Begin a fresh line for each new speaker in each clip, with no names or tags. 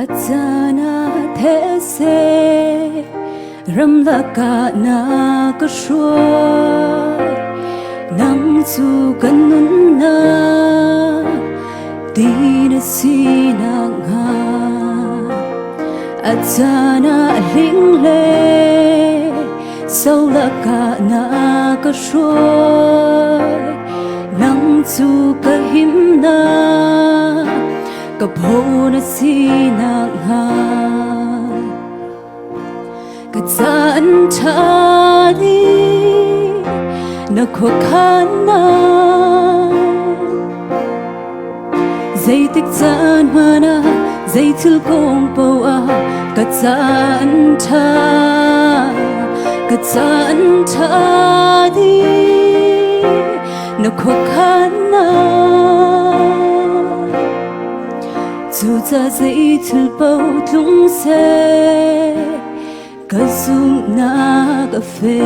Atana these ramlaka na kashoy nang chu kanuna di na sinanga Atana lingle saulaka na kashoy nang chu kahimna kapona sinanga katsaan chadi na khokana zai tik chan mana zai thil kong pawa katsaan chadi na khokana Dù ra dây thử bao tlung xe Cả dung na cà phê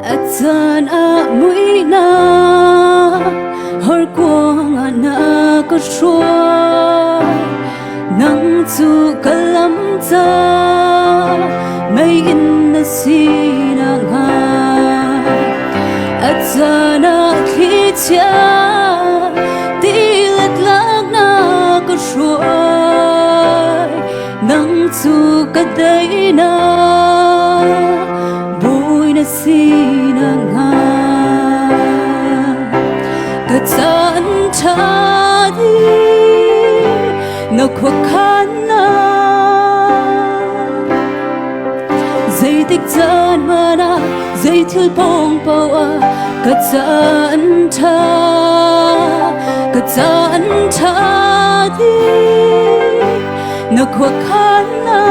Atan a mũi na Hor quang na có shuai nang chu kalam cha mai in na sina nga atana khi cha tilat lag na có shuai nang chu kadai na bui na sina nga Katsaan chadi na khokana Zai tik chan mana zai thil pong pawa Katsaan chadi na khokana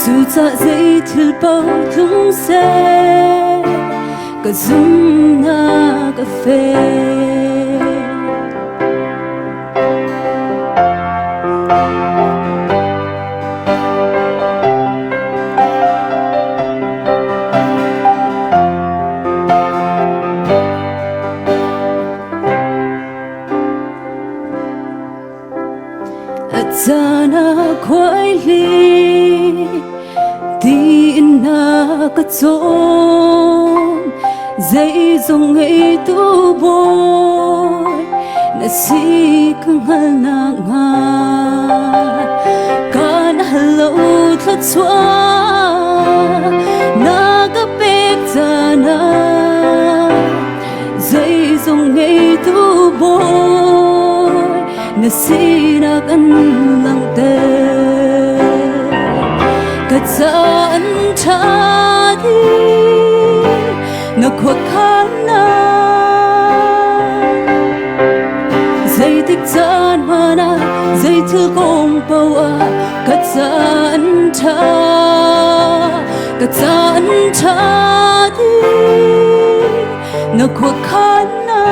Chu cha zai thil pong tlung se Cả dung na cà phê Atana khoai li Di na cà chôm Dây dòng ngay tu bôi Na si kang hal na nga Ka na halaw tlat swa Na kapit sana Dây dòng ngay tu bôi Na si na kan lang te Katsaan chadi na khokana Zai tik chan mana zai thil kong pawa Katsaan chadi na khokana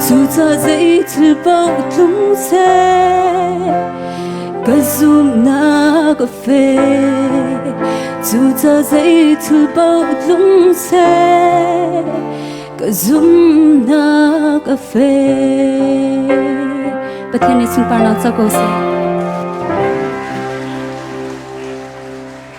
Chu cha zai thil bao tlung se Ka zum na cà phê Dù cha dây thử bao tlung xe Cả dung na cà phê Bà thiên này xin bà nào cho cô xe